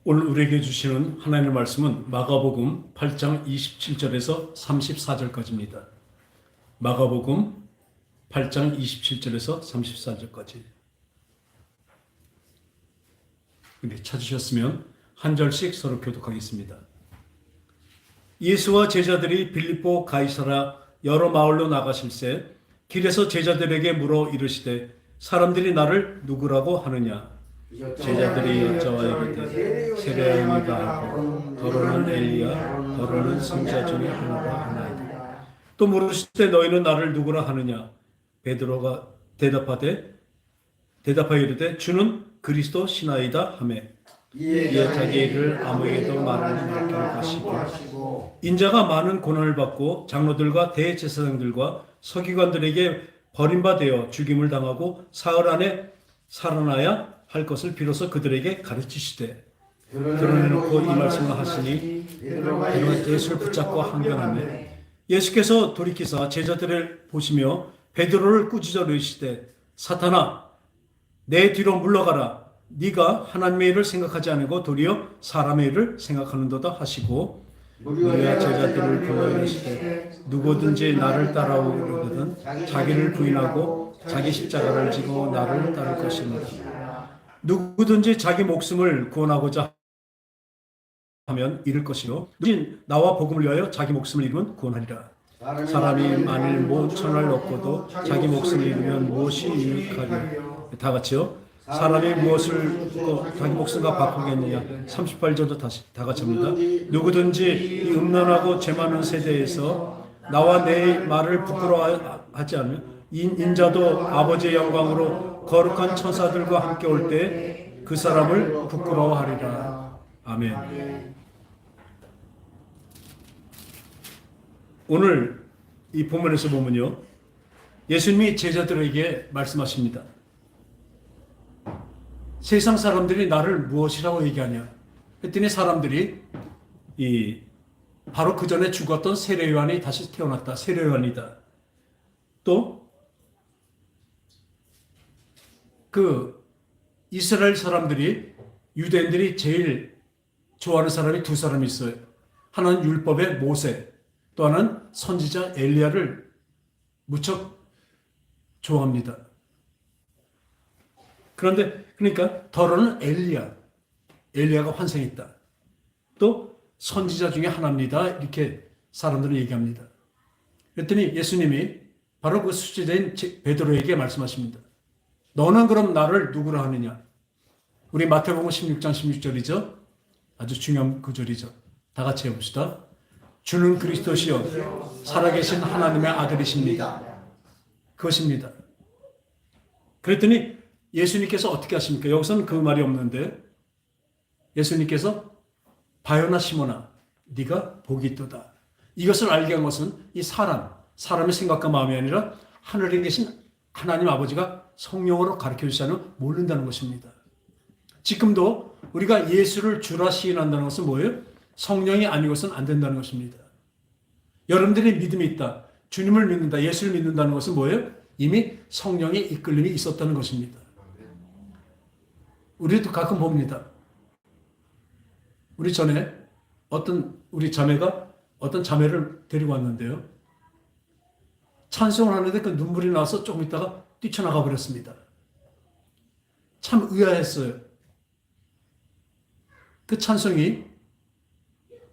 오늘 우리에게 주시는 하나님의 말씀은 마가복음 8장 27절에서 34절까지입니다. 마가복음 8장 27절에서 34절까지. 근데 찾으셨으면 한 절씩 서로 교독하겠습니다. 예수와 제자들이 빌립보 가이사라 여러 마을로 나가실새 길에서 제자들에게 물어 이르시되 사람들이 나를 누구라고 하느냐? 제자들이 여자와 이르되 세례요한이다 하고 더러는 엘리야 더러는 선지자 중에 하나가 하나이다. 또 물으시되 너희는 나를 누구라 하느냐? 베드로가 대답하여 이르되 주는 그리스도 시나이다 하매 이에 자기 일을 아무에게도 말하지 말기를 하시고 인자가 많은 고난을 받고 장로들과 대제사장들과 서기관들에게 버림받아 죽임을 당하고 사흘 안에 살아나야 할 것을 비로소 그들에게 가르치시되 드러내놓고 이 말씀을 하시니 베드로가 예수를 붙잡고 항변하며 예수께서 돌이키사 제자들을 보시며 베드로를 꾸짖어 이르시되 사탄아 내 뒤로 물러가라. 네가 하나님의 일을 생각하지 않고 도리어 사람의 일을 생각하는도다 하시고 우리가 제자들을 불러 이르시되 누구든지 나를 따라오거든 자기를 부인하고 자기 십자가를 지고 나를 따를 것입니다. 누구든지 자기 목숨을 구원하고자 하면 잃을 것이요 누구든지 나와 복음을 위하여 자기 목숨을 잃으면 구원하리라. 사람이 만일 모천을 얻고도 자기 목숨을 잃으면 무엇이 유익하리요? 다 같이요. 사람이 무엇을 자기 목숨과 바꾸겠느냐? 38절도 다시 다 같이 합니다. 누구든지 이 음란하고 죄 많은 세대에서 나와 내 말을 부끄러워하지 않으면 인자도 아버지의 영광으로 거룩한 천사들과 함께 올 때 그 사람을 부끄러워하리라. 아멘. 오늘 이 본문에서 보면요, 예수님이 제자들에게 말씀하십니다. 세상 사람들이 나를 무엇이라고 얘기하냐? 했더니 사람들이 바로 그 전에 죽었던 세례 요한이 다시 태어났다. 세례 요한이다. 또 그 이스라엘 사람들이 유대인들이 제일 좋아하는 사람이 두 사람이 있어요. 하나는 율법의 모세, 또 하나는 선지자 엘리야를 무척 좋아합니다. 그러니까 더러는 엘리야가 환생했다. 또 선지자 중에 하나입니다. 이렇게 사람들은 얘기합니다. 그랬더니 예수님이 바로 그 수제자인 베드로에게 말씀하십니다. 너는 그럼 나를 누구라 하느냐? 우리 마태복음 16장 16절이죠. 아주 중요한 구절이죠. 다 같이 해봅시다. 주는 그리스도시요 살아계신 하나님의 아들이십니다. 그것입니다. 그랬더니 예수님께서 어떻게 하십니까? 여기서는 그 말이 없는데 예수님께서 바요나 시몬아 네가 복이 있도다. 이것을 알게 한 것은 이 사람의 생각과 마음이 아니라 하늘에 계신 하나님 아버지가 성령으로 가르쳐주지 않으면 모른다는 것입니다. 지금도 우리가 예수를 주라 시인한다는 것은 뭐예요? 성령이 아니고서는 안 된다는 것입니다. 여러분들이 믿음이 있다. 주님을 믿는다. 예수를 믿는다는 것은 뭐예요? 이미 성령의 이끌림이 있었다는 것입니다. 우리도 가끔 봅니다. 우리 전에 우리 자매가 어떤 자매를 데리고 왔는데요. 찬송을 하는데 그 눈물이 나서 조금 있다가 뛰쳐나가 버렸습니다. 참 의아했어요. 그 찬송이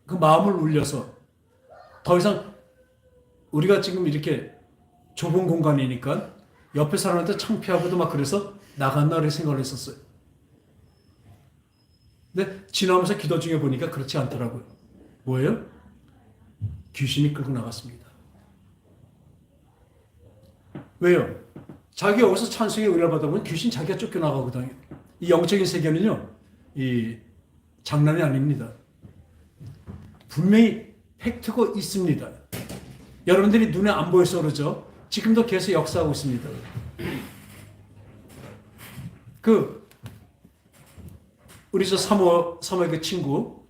그 마음을 울려서 더 이상 우리가 지금 이렇게 좁은 공간이니까 옆에 사람한테 창피하고도 막 그래서 나갔나 그렇게 생각을 했었어요. 근데 지나면서 기도 중에 보니까 그렇지 않더라고요. 뭐예요? 귀신이 끌고 나갔습니다. 왜요? 자기 여기서 찬송에 은혜를 받아보면 귀신 자기가 쫓겨나가거든요. 이 영적인 세계는요, 이 장난이 아닙니다. 분명히 팩트가 있습니다. 여러분들이 눈에 안 보여서 그러죠. 지금도 계속 역사하고 있습니다. 우리 사모의 그 친구,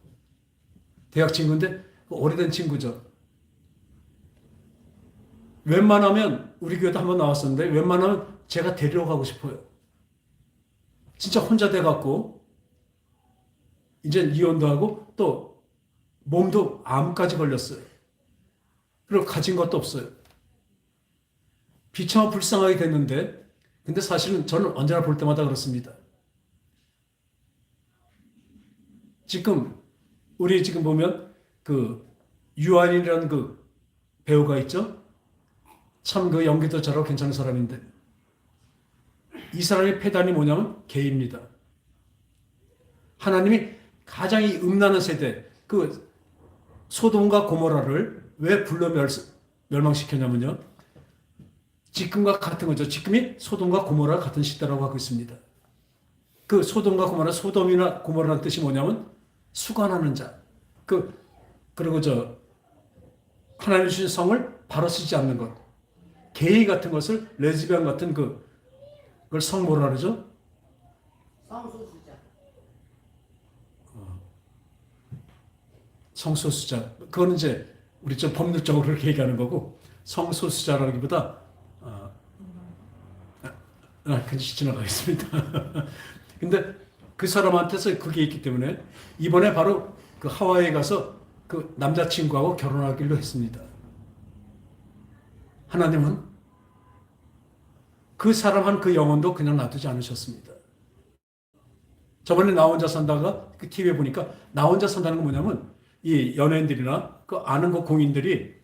대학 친구인데 오래된 친구죠. 웬만하면 우리 교회도 한번 나왔었는데 웬만하면 제가 데리러 가고 싶어요. 진짜 혼자 돼갖고 이제 이혼도 하고 또 몸도 암까지 걸렸어요. 그리고 가진 것도 없어요. 비참하고 불쌍하게 됐는데, 근데 사실은 저는 언제나 볼 때마다 그렇습니다. 우리 지금 보면 그 유한이라는 그 배우가 있죠? 참 그 연기도 잘하고 괜찮은 사람인데, 이 사람의 패단이 뭐냐면 게이입니다. 하나님이 가장 이 음란한 세대, 그 소돔과 고모라를 왜 불러 멸망시켰냐면요. 지금과 같은 거죠. 지금이 소돔과 고모라 같은 시대라고 하고 있습니다. 그 소돔과 고모라, 소돔이나 고모라는 뜻이 뭐냐면 수관하는 자. 그리고 하나님 주신 성을 바로 쓰지 않는 것. 게이 같은 것을, 레즈비언 같은 그걸 성 뭐라 그러죠? 성소수자. 성소수자. 그거는 이제 우리 좀 법률적으로 그렇게 얘기하는 거고, 성소수자라기보다 그냥 지나가겠습니다. 근데 그 사람한테서 그게 있기 때문에 이번에 바로 그 하와이에 가서 그 남자친구하고 결혼하기로 했습니다. 하나님은 그 사람 그 영혼도 그냥 놔두지 않으셨습니다. 저번에 나 혼자 산다가 그 TV에 보니까 나 혼자 산다는 건 뭐냐면 이 연예인들이나 그 아는 그 공인들이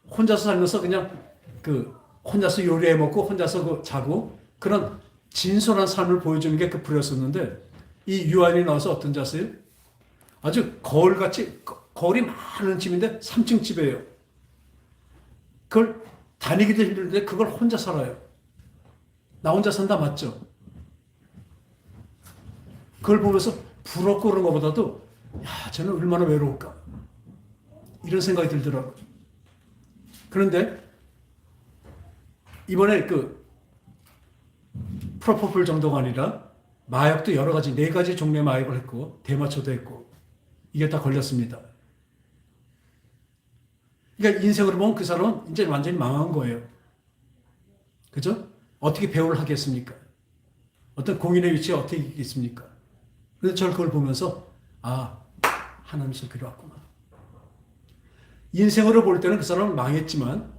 혼자서 살면서 그냥 혼자서 요리해 먹고 혼자서 자고 그런 진솔한 삶을 보여주는 게 그 프로였었는데 이 유한이 나와서 어떤 자세요? 아주 거울같이 거울이 많은 집인데 3층 집이에요. 그걸 다니기도 힘든데 그걸 혼자 살아요. 나 혼자 산다 맞죠? 그걸 보면서 부럽고 그런 것보다도 야 쟤는 얼마나 외로울까 이런 생각이 들더라고요. 그런데 이번에 프로포폴 정도가 아니라 마약도 여러 가지 4가지 종류의 마약을 했고 대마초도 했고 이게 다 걸렸습니다. 그러니까 인생으로 보면 그 사람은 이제 완전히 망한 거예요. 그죠? 어떻게 배우를 하겠습니까? 어떤 공인의 위치에 어떻게 있겠습니까? 그래서 저는 그걸 보면서 하나님 손길이 왔구나. 인생으로 볼 때는 그 사람은 망했지만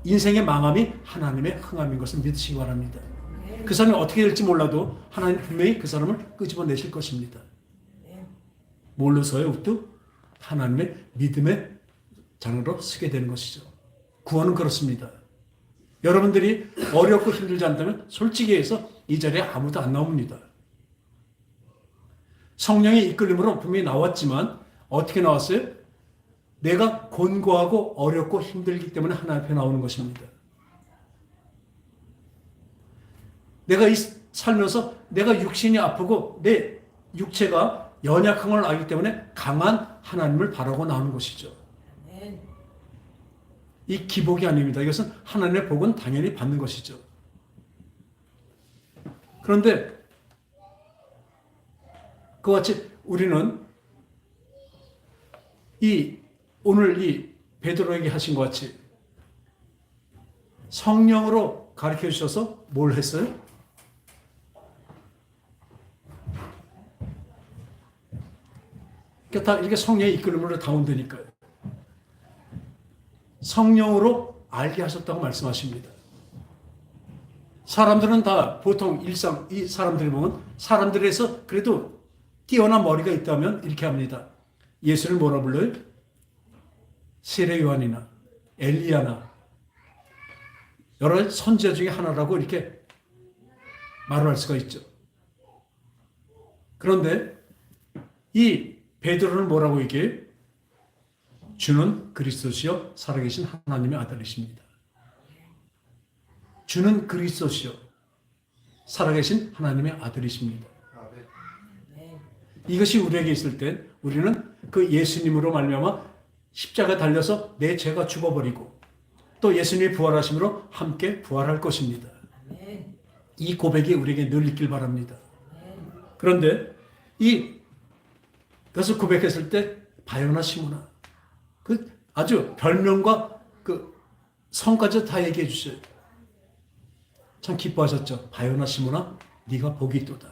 인생의 망함이 하나님의 흥함인 것을 믿으시기 바랍니다. 그 사람이 어떻게 될지 몰라도 하나님 분명히 그 사람을 끄집어내실 것입니다. 뭘로서요? 우뚝 하나님의 믿음의 장으로 쓰게 되는 것이죠. 구원은 그렇습니다. 여러분들이 어렵고 힘들지 않다면 솔직히 해서 이 자리에 아무도 안 나옵니다. 성령의 이끌림으로 분명히 나왔지만 어떻게 나왔어요? 내가 곤고하고 어렵고 힘들기 때문에 하나님 앞에 나오는 것입니다. 내가 살면서 내가 육신이 아프고 내 육체가 연약한 걸 알기 때문에 강한 하나님을 바라고 나오는 것이죠. 이 기복이 아닙니다. 이것은 하나님의 복은 당연히 받는 것이죠. 그런데 그와 같이 우리는 오늘 이 베드로에게 하신 것 같이 성령으로 가르쳐 주셔서 뭘 했어요? 다 이게 성령의 이끌림으로 다운되니까요. 성령으로 알게 하셨다고 말씀하십니다. 사람들은 다 보통 일상 이 사람들이 보면 사람들에서 그래도 뛰어난 머리가 있다면 이렇게 합니다. 예수를 뭐라 불러요? 세례 요한이나 엘리야나 여러 선지자 중에 하나라고 이렇게 말을 할 수가 있죠. 그런데 이 베드로는 뭐라고 얘기해요? 주는 그리스도시요 살아계신 하나님의 아들이십니다. 주는 그리스도시요 살아계신 하나님의 아들이십니다. 이것이 우리에게 있을 때 우리는 그 예수님으로 말미암아 십자가 달려서 내 죄가 죽어버리고 또 예수님이 부활하심으로 함께 부활할 것입니다. 이 고백이 우리에게 늘 있길 바랍니다. 그런데 그것을 고백했을 때 바요나 시모나 아주 별명과 성까지 다 얘기해 주셔요. 참 기뻐하셨죠. 바요나 시모나 네가 복이 있도다.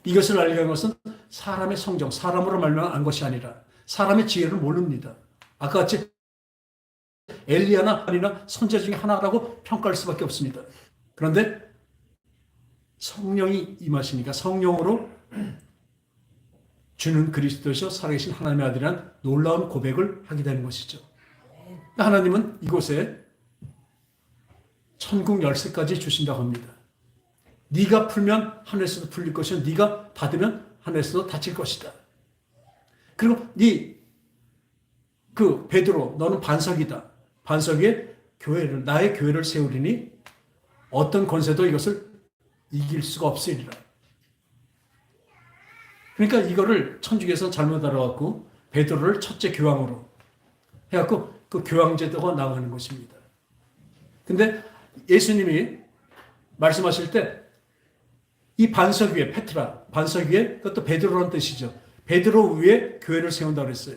이것을 알게 된 것은 사람의 성정, 사람으로 말미암아 것이 아니라 사람의 지혜를 모릅니다. 아까 같이 엘리야나 아니나 선지 중에 하나라고 평가할 수밖에 없습니다. 그런데 성령이 임하시니까 성령으로 주는 그리스도시요 살아계신 하나님의 아들이란 놀라운 고백을 하게 되는 것이죠. 하나님은 이곳에 천국 열쇠까지 주신다고 합니다. 네가 풀면 하늘에서도 풀릴 것이요 네가 닫으면 하늘에서도 닫힐 것이다. 그리고 그 베드로 너는 반석이다. 반석 위에 교회를 나의 교회를 세우리니 어떤 권세도 이것을 이길 수가 없으리라. 그러니까 이거를 천주교에서 잘못 알아갖고 베드로를 첫째 교황으로 해갖고 그 교황 제도가 나가는 것입니다. 근데 예수님이 말씀하실 때 이 반석 위에 페트라, 반석 위에 그것도 베드로라는 뜻이죠. 베드로 위에 교회를 세운다고 그랬어요.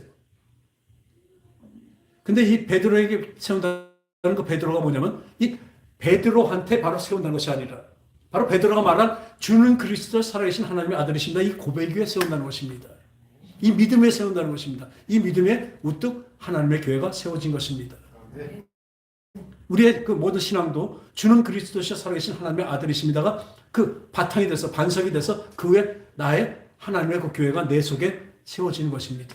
근데 이 베드로에게 세운다는 그 베드로가 뭐냐면 이 베드로한테 바로 세운다는 것이 아니라 바로 베드로가 말한 주는 그리스도 살아계신 하나님의 아들이십니다. 이 고백 위에 세운다는 것입니다. 이 믿음에 세운다는 것입니다. 이 믿음에 우뚝 하나님의 교회가 세워진 것입니다. 우리의 그 모든 신앙도 주는 그리스도시여 살아계신 하나님의 아들이십니다가 그 바탕이 돼서 반석이 돼서 그 위에 나의 하나님의 그 교회가 내 속에 세워지는 것입니다.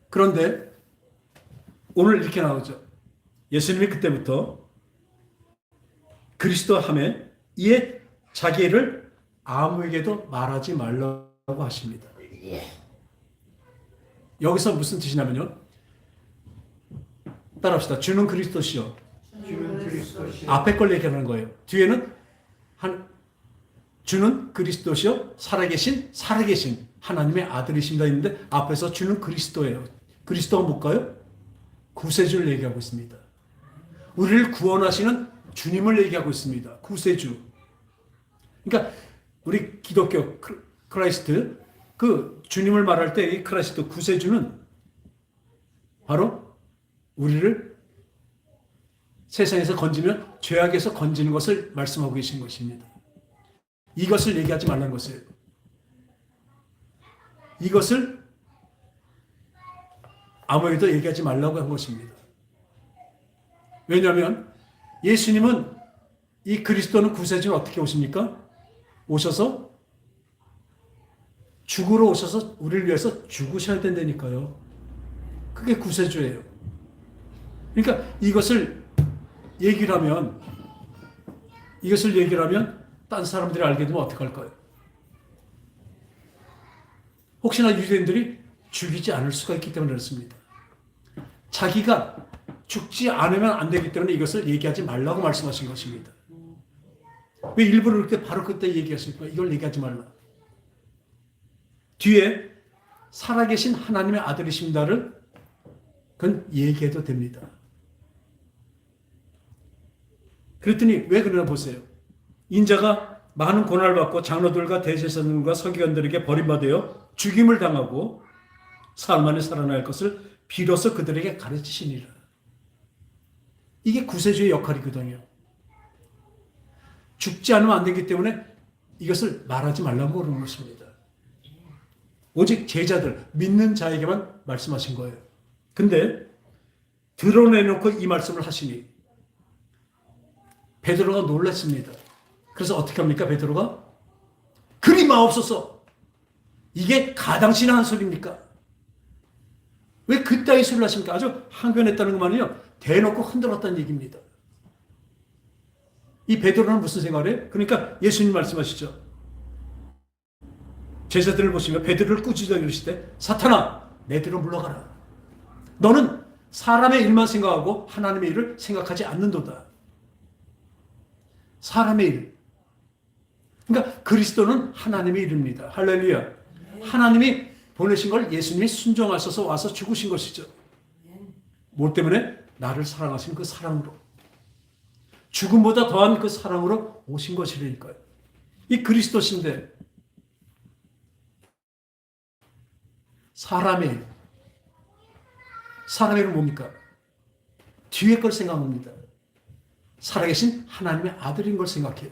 그런데 오늘 이렇게 나오죠. 예수님이 그때부터 그리스도 함에 이에 자기를 아무에게도 말하지 말라고 하십니다. 여기서 무슨 뜻이냐면요. 따라합시다. 주는 그리스도시요. 앞에 걸 얘기하는 거예요. 뒤에는 주는 그리스도시요. 살아계신 하나님의 아들이십니다. 있는데 앞에서 주는 그리스도예요. 그리스도가 뭘까요? 구세주를 얘기하고 있습니다. 우리를 구원하시는 주님을 얘기하고 있습니다. 구세주. 그러니까 우리 기독교 크라이스트 그 주님을 말할 때 이 크라이스트 구세주는 바로 우리를 세상에서 건지면 죄악에서 건지는 것을 말씀하고 계신 것입니다. 이것을 얘기하지 말라는 것이에요. 이것을 아무에도 얘기하지 말라고 한 것입니다. 왜냐하면 예수님은 이 그리스도는 구세주는 어떻게 오십니까? 오셔서 죽으러 오셔서 우리를 위해서 죽으셔야 된다니까요. 그게 구세주예요. 그러니까 이것을 얘기를 하면 딴 사람들이 알게 되면 어떡할까요? 혹시나 유대인들이 죽이지 않을 수가 있기 때문에 그렇습니다. 자기가 죽지 않으면 안 되기 때문에 이것을 얘기하지 말라고 말씀하신 것입니다. 왜 일부러 그렇게 바로 그때 얘기했을까? 이걸 얘기하지 말라. 뒤에 살아계신 하나님의 아들이십니다를 그건 얘기해도 됩니다. 그랬더니 왜 그러나 보세요. 인자가 많은 고난을 받고 장로들과 대제사장들과 서기관들에게 버림받아 죽임을 당하고 사흘 만에 살아날 것을 비로소 그들에게 가르치시니라. 이게 구세주의 역할이거든요. 죽지 않으면 안 되기 때문에 이것을 말하지 말라고 그러는 것입니다. 오직 제자들, 믿는 자에게만 말씀하신 거예요. 근데 드러내놓고 이 말씀을 하시니 베드로가 놀랐습니다. 그래서 어떻게 합니까? 베드로가 그리 마옵소서. 이게 가당치 않은 소리입니까? 왜 그따위 소리를 하십니까? 아주 항변했다는 것만은요, 대놓고 흔들었다는 얘기입니다. 이 베드로는 무슨 생각을 해요? 그러니까 예수님 말씀하시죠. 제자들을 보시면 베드로를 꾸짖어 이르시되 사탄아 내 뒤로 물러가라. 너는 사람의 일만 생각하고 하나님의 일을 생각하지 않는도다. 사람의 일. 그러니까 그리스도는 하나님의 일입니다. 할렐루야. 하나님이 보내신 걸 예수님이 순종하셔서 와서 죽으신 것이죠. 뭐 때문에? 나를 사랑하신 그 사랑으로. 죽음보다 더한 그 사랑으로 오신 것이라니까요. 이 그리스도신데 사람의 일. 사람의 일은 뭡니까? 뒤에 걸 생각합니다. 살아계신 하나님의 아들인 걸 생각해요.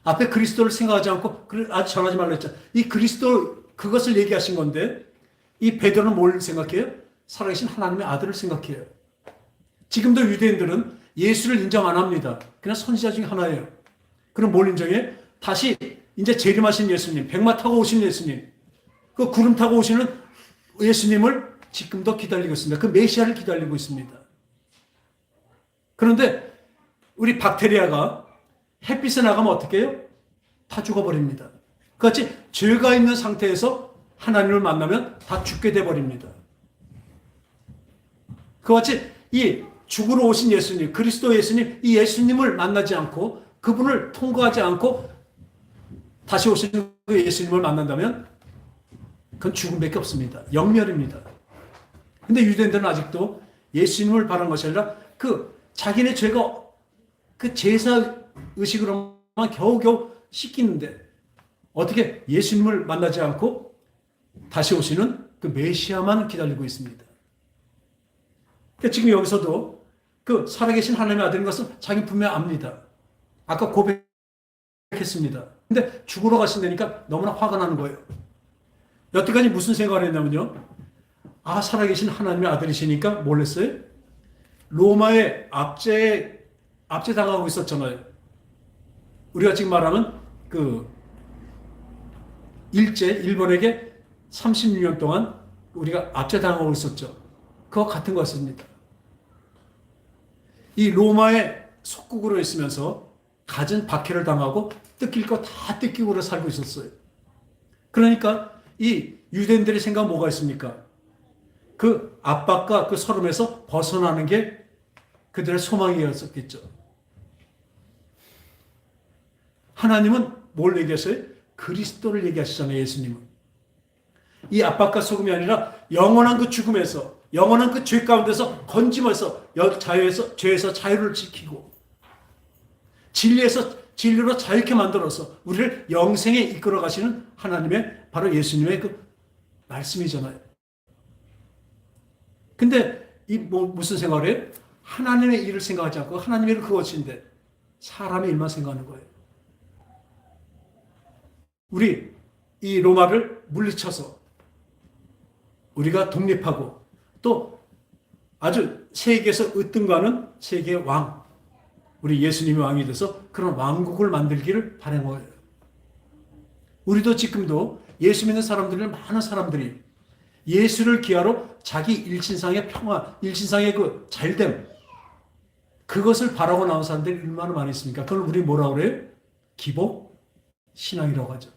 앞에 그리스도를 생각하지 않고 아직 전하지 말라 했잖아. 이 그리스도 그것을 얘기하신 건데 이 베드로는 뭘 생각해요? 살아계신 하나님의 아들을 생각해요. 지금도 유대인들은 예수를 인정 안 합니다. 그냥 선지자 중에 하나예요. 그럼 뭘 인정해? 다시 이제 재림하신 예수님, 백마 타고 오신 예수님, 그 구름 타고 오시는 예수님을 지금도 기다리고 있습니다. 그 메시아를 기다리고 있습니다. 그런데 우리 박테리아가 햇빛에 나가면 어떻게 해요? 다 죽어버립니다. 그같이 죄가 있는 상태에서 하나님을 만나면 다 죽게 돼버립니다. 그같이 이 죽으러 오신 예수님, 그리스도 예수님, 이 예수님을 만나지 않고 그분을 통과하지 않고 다시 오시는 그 예수님을 만난다면 그건 죽음밖에 없습니다. 영멸입니다. 근데 유대인들은 아직도 예수님을 바라는 것이 아니라 그 자기네 죄가 그 제사 의식으로만 겨우겨우 씻기는데 어떻게 예수님을 만나지 않고 다시 오시는 그 메시아만 기다리고 있습니다. 그러니까 지금 여기서도 그 살아계신 하나님의 아들인 것은 자기 분명히 압니다. 아까 고백했습니다. 근데 죽으러 가신다니까 너무나 화가 나는 거예요. 여태까지 무슨 생각을 했냐면요. 아, 살아계신 하나님의 아들이시니까 뭘 했어요? 로마의 압제당하고 있었잖아요. 우리가 지금 말하는 그 일본에게 36년 동안 우리가 압제당하고 있었죠. 그거 같은 것 같습니다. 이 로마의 속국으로 있으면서 갖은 박해를 당하고 뜯길 거 다 뜯기고 살고 있었어요. 그러니까 이 유대인들의 생각은 뭐가 있습니까? 그 압박과 그 서름에서 벗어나는 게 그들의 소망이었었겠죠. 하나님은 뭘 얘기했어요? 그리스도를 얘기하시잖아요, 예수님은. 이 압박과 소금이 아니라 영원한 그 죽음에서, 영원한 그 죄 가운데서 건짐에서, 죄에서 자유를 지키고, 진리로 자유케 만들어서 우리를 영생에 이끌어 가시는 하나님의 바로 예수님의 그 말씀이잖아요. 근데 무슨 생각을 해요? 하나님의 일을 생각하지 않고 하나님의 일은 그것인데 사람의 일만 생각하는 거예요. 우리 이 로마를 물리쳐서 우리가 독립하고 또 아주 세계에서 으뜸가는 세계의 왕, 우리 예수님이 왕이 돼서 그런 왕국을 만들기를 바라는 거예요. 우리도 지금도 예수 믿는 사람들은 많은 사람들이 예수를 기하러 자기 일신상의 평화, 일신상의 그 잘됨, 그것을 바라고 나온 사람들이 얼마나 많이 있습니까? 그걸 우리 뭐라고 그래요? 기복 신앙이라고 하죠.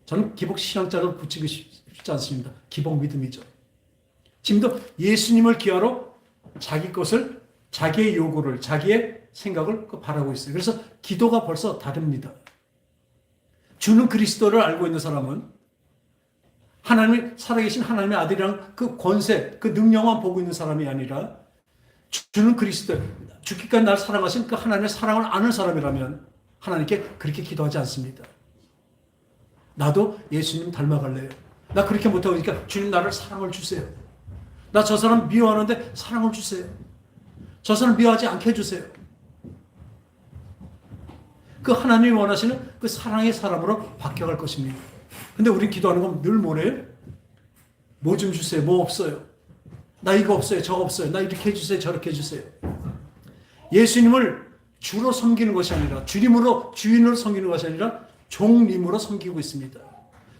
저는 기복 신앙자를 붙이고 싶지 않습니다. 기복 믿음이죠. 지금도 예수님을 기하러 자기 것을, 자기의 요구를, 자기의 생각을 바라고 있어요. 그래서 기도가 벌써 다릅니다. 주는 그리스도를 알고 있는 사람은 하나님이 살아계신 하나님의 아들이랑 그 권세, 그 능력만 보고 있는 사람이 아니라 주는 그리스도, 죽기까지 나를 사랑하신 그 하나님의 사랑을 아는 사람이라면 하나님께 그렇게 기도하지 않습니다. 나도 예수님 닮아갈래요. 나 그렇게 못하니까 주님 나를 사랑을 주세요. 나 저 사람 미워하는데 사랑을 주세요. 저 사람 미워하지 않게 해주세요. 그 하나님이 원하시는 그 사랑의 사람으로 바뀌어갈 것입니다. 근데 우리 기도하는 건 늘 뭐래요? 뭐 좀 주세요. 뭐 없어요. 나 이거 없어요. 저거 없어요. 나 이렇게 해주세요. 저렇게 해주세요. 예수님을 주로 섬기는 것이 아니라 주인으로 섬기는 것이 아니라 종님으로 섬기고 있습니다.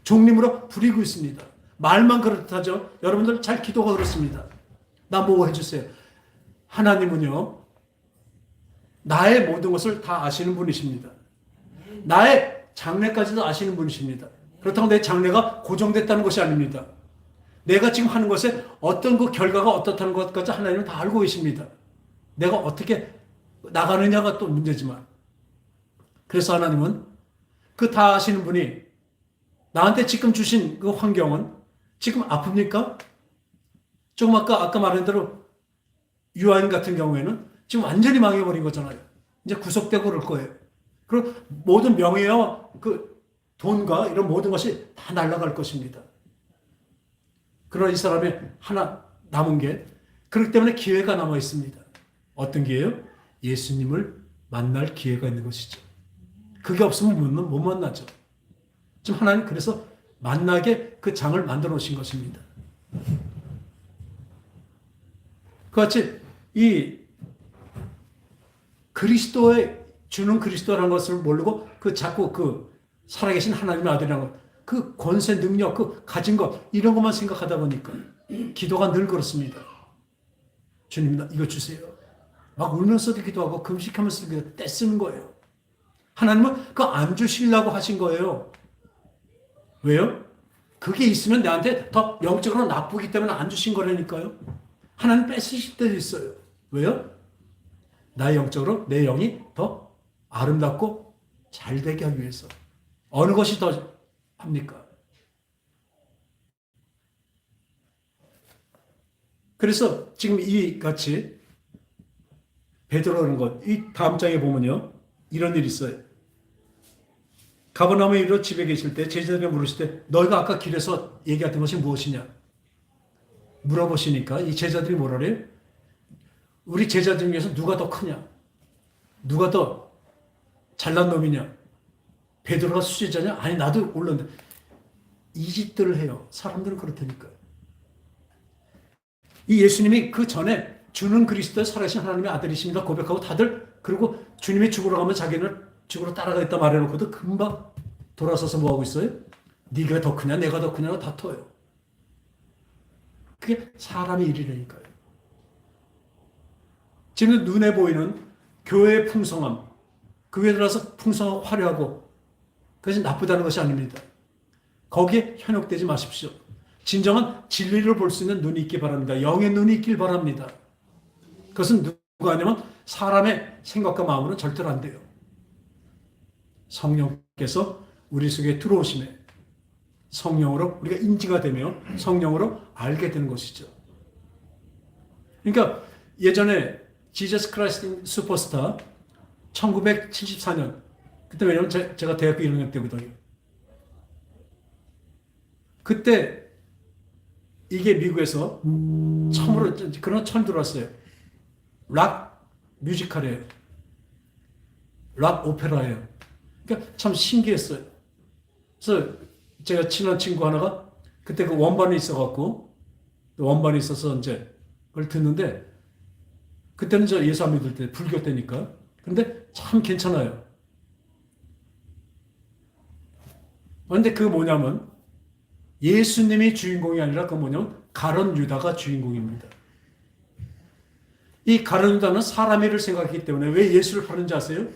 종님으로 부리고 있습니다. 말만 그렇다죠. 여러분들 잘 기도가 그렇습니다. 나 뭐 해주세요. 하나님은요, 나의 모든 것을 다 아시는 분이십니다. 나의 장래까지도 아시는 분이십니다. 그렇다고 내 장래가 고정됐다는 것이 아닙니다. 내가 지금 하는 것에 어떤 그 결과가 어떻다는 것까지 하나님은 다 알고 계십니다. 내가 어떻게 나가느냐가 또 문제지만. 그래서 하나님은 그 다 아시는 분이 나한테 지금 주신 그 환경은 지금 아픕니까? 조금 아까 말한 대로 유아인 같은 경우에는 지금 완전히 망해버린 거잖아요. 이제 구속되고 그럴 거예요. 그리고 모든 명예와 그 돈과 이런 모든 것이 다 날아갈 것입니다. 그러나 이 사람이 하나 남은 게, 그렇기 때문에 기회가 남아 있습니다. 어떤 기회요? 예수님을 만날 기회가 있는 것이죠. 그게 없으면 못 만나죠. 지금 하나님 그래서 만나게 그 장을 만들어 놓으신 것입니다. 그같이 이 그리스도의 주는 그리스도라는 것을 모르고 그 자꾸 그 살아계신 하나님의 아들이라는 것, 그 권세, 능력, 그 가진 것 이런 것만 생각하다 보니까 기도가 늘 그렇습니다. 주님 이거 주세요. 막 울면서도 기도하고 금식하면서도 떼쓰는 거예요. 하나님은 그거 안 주시려고 하신 거예요. 왜요? 그게 있으면 나한테 더 영적으로 나쁘기 때문에 안 주신 거라니까요. 하나님 뺏으실 때도 있어요. 왜요? 나의 영적으로 내 영이 더 아름답고 잘 되게 하기 위해서. 어느 것이 더 합니까? 그래서 지금 이 같이 베드로라는 것, 이 다음 장에 보면요. 이런 일이 있어요. 가버나움에 이르러 집에 계실 때 제자들이 물으실 때 너희가 아까 길에서 얘기했던 것이 무엇이냐? 물어보시니까 이 제자들이 뭐라 그래요? 우리 제자들 중에서 누가 더 크냐? 누가 더 잘난 놈이냐? 베드로가 수제자냐? 아니 나도 올랐는데 이 짓들을 해요. 사람들은 그렇다니까요. 이 예수님이 그 전에 주는 그리스도의 살아계신 하나님의 아들이십니다 고백하고 다들 그리고 주님이 죽으러 가면 자기는 죽으러 따라가겠다 말해놓고도 금방 돌아서서 뭐하고 있어요? 네가 더 크냐 내가 더 크냐고 다퉈요. 그게 사람의 일이라니까요. 지금 눈에 보이는 교회의 풍성함, 그 위에 들어서 풍성하고 화려하고 그것이 나쁘다는 것이 아닙니다. 거기에 현혹되지 마십시오. 진정한 진리를 볼 수 있는 눈이 있기 바랍니다. 영의 눈이 있길 바랍니다. 그것은 누가 하냐면 사람의 생각과 마음으로는 절대로 안 돼요. 성령께서 우리 속에 들어오심에 성령으로 우리가 인지가 되며 성령으로 알게 되는 것이죠. 그러니까 예전에 지저스 크라이스트 슈퍼스타 1974년 그때 왜냐면 제가 대학교 1학년 때거든요. 그때 이게 미국에서 처음으로 그런 처음 들어왔어요. 락 뮤지컬이에요. 락 오페라예요. 그러니까 참 신기했어요. 그래서 제가 친한 친구 하나가 그때 그 원반이 있어갖고 원반이 있어서 이제 그걸 듣는데 그때는 저 예수 안 믿을 때 불교 때니까 근데 참 괜찮아요. 그런데 그 뭐냐면 예수님이 주인공이 아니라 그 뭐냐면 가룟 유다가 주인공입니다. 이 가룟 유다는 사람의 일을 생각했기 때문에 왜 예수를 파는지 아세요?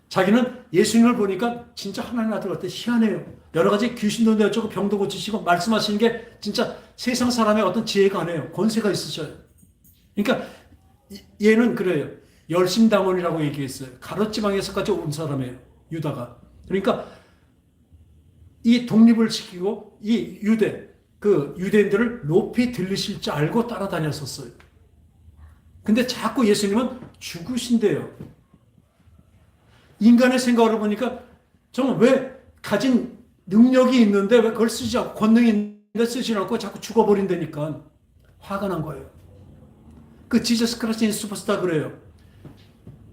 자기는 예수님을 보니까 진짜 하나님 아들 같아 희한해요. 여러 가지 귀신도 내어주고 병도 고치시고 말씀하시는 게 진짜 세상 사람의 어떤 지혜가 아니에요. 권세가 있으셔요. 그러니까 얘는 그래요. 열심당원이라고 얘기했어요. 가롯지방에서까지 온 사람이에요. 유다가. 그러니까 이 독립을 시키고 이 그 유대인들을 높이 들리실 줄 알고 따라다녔었어요. 근데 자꾸 예수님은 죽으신대요. 인간의 생각으로 보니까 정말 왜 가진 능력이 있는데 왜 그걸 쓰지 않고 권능이 있는데 쓰지 않고 자꾸 죽어버린다니까 화가 난 거예요. 그 지저스 크라이스트 슈퍼스타 그래요.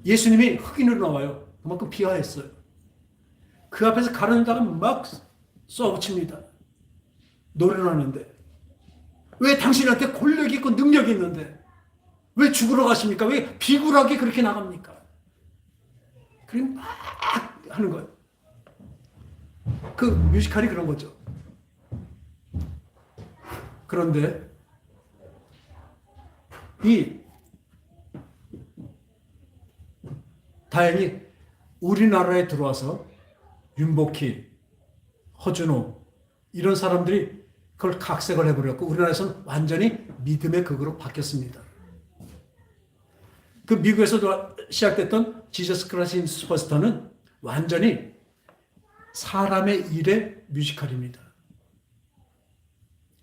예수님이 흑인으로 나와요. 그만큼 비하했어요. 그 앞에서 가르다가 막 쏘아붙입니다. 노래를 하는데 왜 당신한테 권력이 있고 능력이 있는데 왜 죽으러 가십니까? 왜 비굴하게 그렇게 나갑니까? 그래 막 하는 거예요. 그 뮤지컬이 그런 거죠. 그런데 다행히 우리나라에 들어와서 윤복희, 허준호 이런 사람들이 그걸 각색을 해버렸고 우리나라에서는 완전히 믿음의 극으로 바뀌었습니다. 그 미국에서 시작됐던 지저스 크라이스트 슈퍼스타는 완전히 사람의 일의 뮤지컬입니다.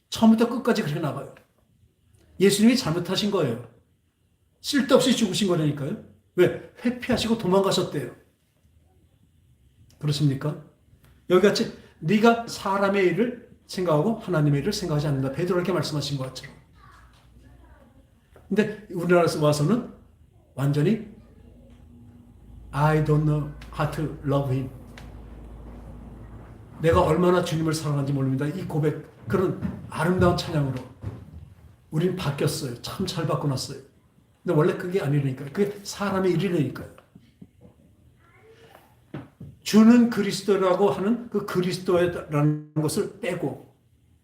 처음부터 끝까지 그렇게 나가요. 예수님이 잘못하신 거예요. 쓸데없이 죽으신 거라니까요. 왜? 회피하시고 도망가셨대요. 그렇습니까? 여기같이 네가 사람의 일을 생각하고 하나님의 일을 생각하지 않는다. 베드로 이렇게 말씀하신 것 같죠. 근데 우리나라에서 와서는 완전히 I don't know how to love him. 내가 얼마나 주님을 사랑하는지 모릅니다. 이 고백, 그런 아름다운 찬양으로 우린 바뀌었어요. 참 잘 바꿔놨어요. 근데 원래 그게 아니라니까요. 그게 사람의 일이라니까요. 주는 그리스도라고 하는 그 그리스도라는 것을 빼고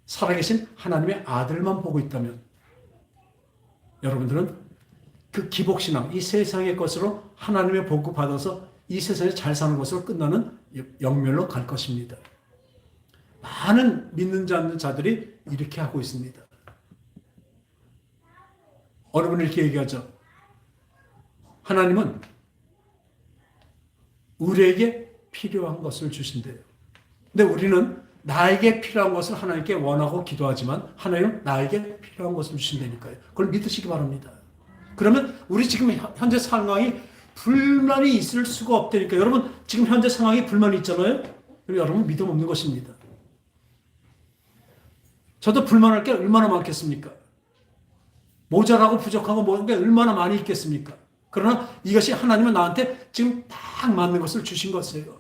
살아계신 하나님의 아들만 보고 있다면 여러분들은 그 기복신앙, 이 세상의 것으로 하나님의 복을 받아서 이 세상에 잘 사는 것으로 끝나는 영멸로 갈 것입니다. 많은 믿는 자 않는 자들이 이렇게 하고 있습니다. 어느 분이 이렇게 얘기하죠. 하나님은 우리에게 필요한 것을 주신대요. 근데 우리는 나에게 필요한 것을 하나님께 원하고 기도하지만 하나님은 나에게 필요한 것을 주신다니까요. 그걸 믿으시기 바랍니다. 그러면 우리 지금 현재 상황이 불만이 있을 수가 없다니까. 여러분 지금 현재 상황이 불만이 있잖아요. 여러분 믿음 없는 것입니다. 저도 불만할 게 얼마나 많겠습니까? 모자라고 부족하고 모든 게 얼마나 많이 있겠습니까? 그러나 이것이 하나님은 나한테 지금 딱 맞는 것을 주신 것이에요.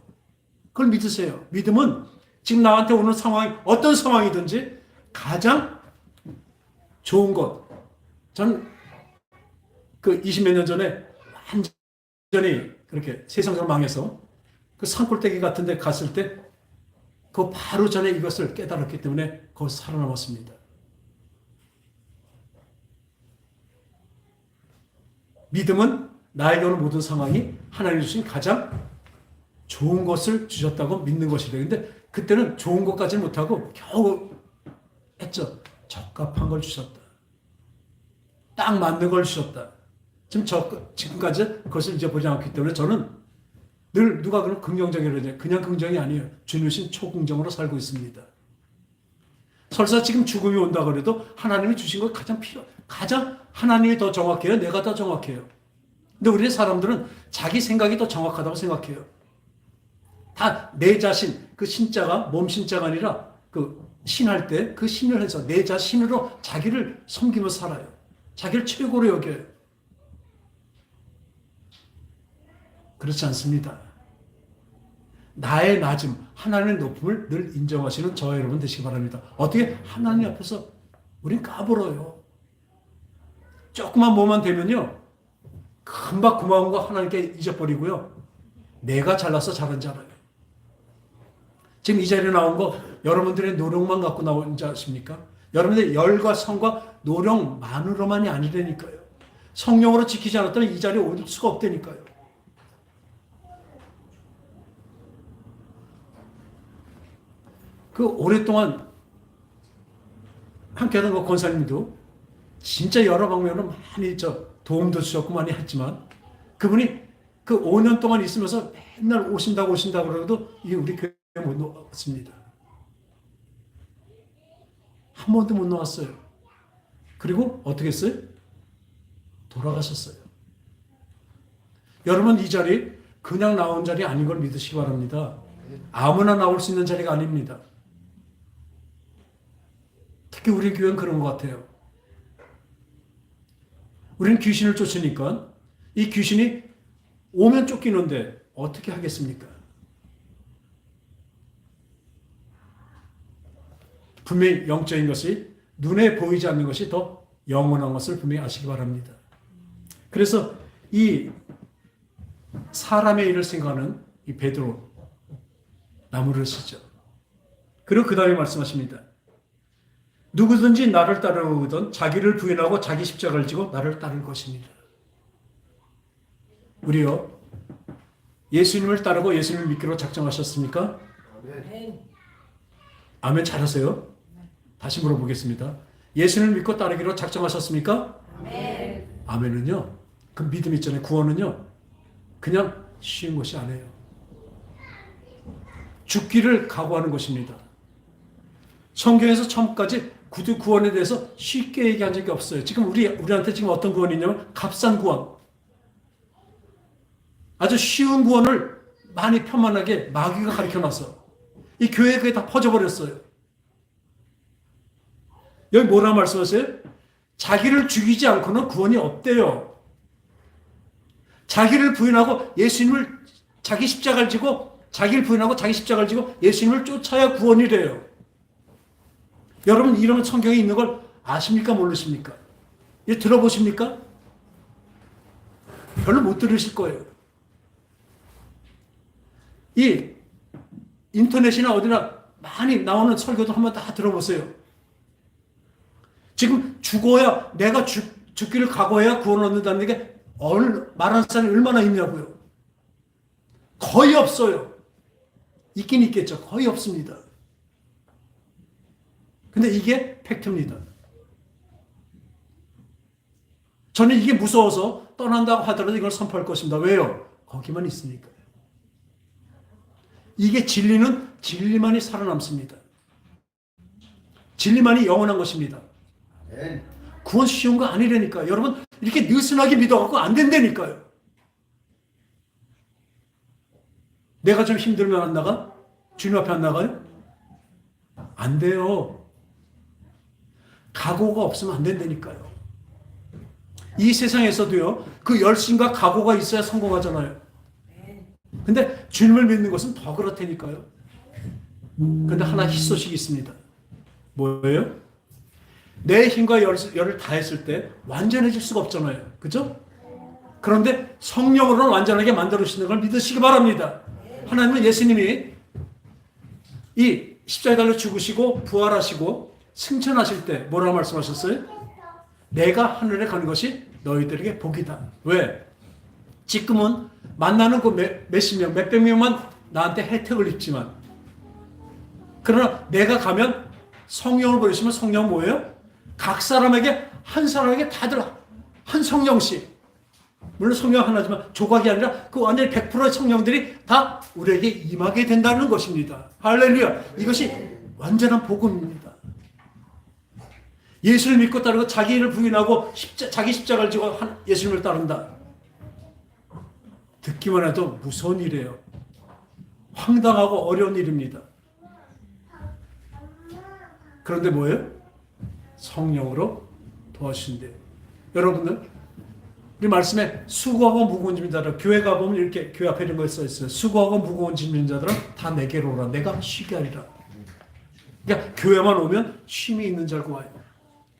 그걸 믿으세요. 믿음은 지금 나한테 오는 상황이 어떤 상황이든지 가장 좋은 것. 저는 그 20몇 년 전에 완전히 그렇게 세상적으로 망해서 그 산골짜기 같은 데 갔을 때 그 바로 전에 이것을 깨달았기 때문에 거기서 살아남았습니다. 믿음은 나에게 오는 모든 상황이 하나님이 주신 가장 좋은 것을 주셨다고 믿는 것이래. 근데 그때는 좋은 것까지는 못하고 겨우 했죠. 적합한 걸 주셨다. 딱 맞는 걸 주셨다. 지금까지 그것을 잊어보지 않기 때문에 저는 늘 누가 그런 긍정적이라고 하죠. 그냥 긍정이 아니에요. 주님이신 초긍정으로 살고 있습니다. 설사 지금 죽음이 온다 그래도 하나님이 주신 것 가장 하나님이 더 정확해요? 내가 더 정확해요? 근데 우리 사람들은 자기 생각이 더 정확하다고 생각해요. 다 내 자신, 그 신자가 몸 신자가 아니라 그 신할 때 그 신을 해서 내 자신으로 자기를 섬기면서 살아요. 자기를 최고로 여겨요. 그렇지 않습니다. 나의 낮음, 하나님의 높음을 늘 인정하시는 저와 여러분 되시기 바랍니다. 어떻게 하나님 앞에서 우린 까불어요. 조그만 뭐만 되면요. 금방 고마운 거 하나님께 잊어버리고요. 내가 잘나서 잘한 줄 알아요. 지금 이 자리에 나온 거 여러분들의 노력만 갖고 나온 줄 아십니까? 여러분들의 열과 성과 노력만으로만이 아니라니까요. 성령으로 지키지 않았다면 이 자리에 올 수가 없다니까요. 그 오랫동안 함께하던 그 권사님도 진짜 여러 방면으로 많이 도움도 주셨고 많이 했지만 그분이 그 5년 동안 있으면서 맨날 오신다고 그러도 우리 교회에 못 나왔습니다. 한 번도 못 나왔어요. 그리고 어떻게 했어요? 돌아가셨어요. 여러분 이 자리 그냥 나온 자리 아닌 걸 믿으시기 바랍니다. 아무나 나올 수 있는 자리가 아닙니다. 특히 우리 교회는 그런 것 같아요. 우리는 귀신을 쫓으니까 이 귀신이 오면 쫓기는데 어떻게 하겠습니까? 분명히 영적인 것이 눈에 보이지 않는 것이 더 영원한 것을 분명히 아시기 바랍니다. 그래서 이 사람의 일을 생각하는 이 베드로 나무를 쓰죠. 그리고 그 다음에 말씀하십니다. 누구든지 나를 따르거든 자기를 부인하고 자기 십자가를 지고 나를 따를 것입니다. 우리요 예수님을 따르고 예수님을 믿기로 작정하셨습니까? 아멘. 아멘 잘하세요. 다시 물어보겠습니다. 예수님을 믿고 따르기로 작정하셨습니까? 아멘. 아멘은요 그 믿음 있잖아요. 구원은요 그냥 쉬운 것이 아니에요. 죽기를 각오하는 것입니다. 성경에서 처음까지 구원에 대해서 쉽게 얘기한 적이 없어요. 지금 우리한테 지금 어떤 구원이 있냐면 값싼 구원. 아주 쉬운 구원을 많이 편만하게 마귀가 가르쳐놔서 이 교회에 그게 다 퍼져버렸어요. 여기 뭐라 말씀하세요? 자기를 죽이지 않고는 구원이 없대요. 자기를 부인하고 예수님을 자기 십자가를 지고 자기를 부인하고 자기 십자가를 지고 예수님을 쫓아야 구원이래요. 여러분 이런 성경에 있는 걸 아십니까 모르십니까? 이 들어보십니까? 별로 못 들으실 거예요. 이 인터넷이나 어디나 많이 나오는 설교도 한번 다 들어보세요. 지금 죽어야 내가 죽기를 각오해야 구원을 얻는다는 게 말하는 사람이 얼마나 있냐고요. 거의 없어요. 있긴 있겠죠. 거의 없습니다. 근데 이게 팩트입니다. 저는 이게 무서워서 떠난다고 하더라도 이걸 선포할 것입니다. 왜요? 거기만 있으니까. 이게 진리만이 살아남습니다. 진리만이 영원한 것입니다. 구원 쉬운 거 아니라니까요. 여러분 이렇게 느슨하게 믿어갖고 안 된다니까요. 내가 좀 힘들면 안 나가? 주님 앞에 안 나가요? 안 돼요. 각오가 없으면 안 된다니까요. 이 세상에서도요, 그 열심과 각오가 있어야 성공하잖아요. 근데 주님을 믿는 것은 더 그렇다니까요. 근데 하나 희소식이 있습니다. 뭐예요? 내 힘과 열을 다했을 때 완전해질 수가 없잖아요. 그죠? 그런데 성령으로는 완전하게 만들어주시는 걸 믿으시기 바랍니다. 하나님은 예수님이 이 십자가에 달려 죽으시고 부활하시고 승천하실 때 뭐라고 말씀하셨어요? 내가 하늘에 가는 것이 너희들에게 복이다. 왜? 지금은 만나는 그 몇십 명, 몇백 명만 나한테 혜택을 입지만 그러나 내가 가면 성령을 보내시면 성령 뭐예요? 각 사람에게 한 사람에게 다들 한 성령씩, 물론 성령 하나지만 조각이 아니라 그 완전히 100%의 성령들이 다 우리에게 임하게 된다는 것입니다. 할렐루야. 이것이 완전한 복음입니다. 예수를 믿고 따르고 자기를 부인하고 자기 십자가를 지고 예수님을 따른다. 듣기만 해도 무서운 일이에요. 황당하고 어려운 일입니다. 그런데 뭐예요? 성령으로 도와주신대요. 여러분들 이 말씀에 수고하고 무거운 짐진 자들, 교회 가보면 이렇게 교회 앞에 이런 거 써 있어요. 수고하고 무거운 짐진 자들은 다 내게로 오라. 내가 쉬게 하리라. 그러니까 교회만 오면 쉼이 있는 줄 알고 와요.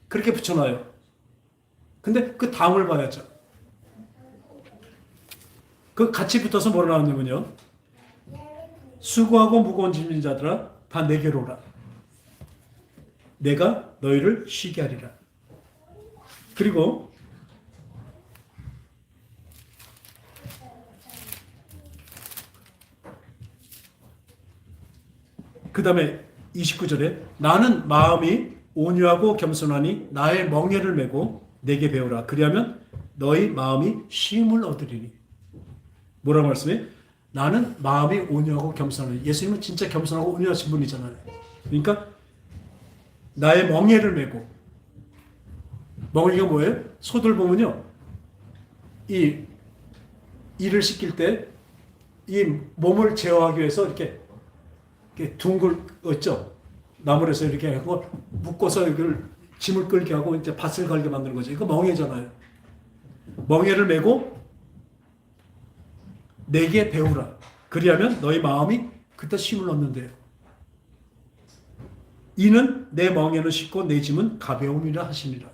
그렇게 붙여놔요. 근데 그 다음을 봐야죠. 그 같이 붙어서 뭐라 나왔냐면요. 수고하고 무거운 짐진 자들아 다 내게로 오라. 내가 너희를 쉬게 하리라. 그리고 그 다음에 29절에 나는 마음이 온유하고 겸손하니 나의 멍에를 메고 내게 배우라. 그리하면 너희 마음이 쉼을 얻으리니. 뭐라고 말씀해? 나는 마음이 온유하고 겸손하니. 예수님은 진짜 겸손하고 온유하신 분이잖아요. 그러니까 나의 멍에를 메고. 멍에가 뭐예요? 소들 보면요, 이 일을 시킬 때 이 몸을 제어하기 위해서 이렇게 둥글 있죠. 나무를 해서 이렇게 하고 묶어서 이걸 짐을 끌게 하고 이제 밭을 갈게 만드는 거죠. 이거 멍에잖아요. 멍에를 메고 내게 배우라. 그리하면 너희 마음이 그때 쉼을 얻는데요. 이는 내 멍에는 쉽고 내 짐은 가벼움이라 하시니라.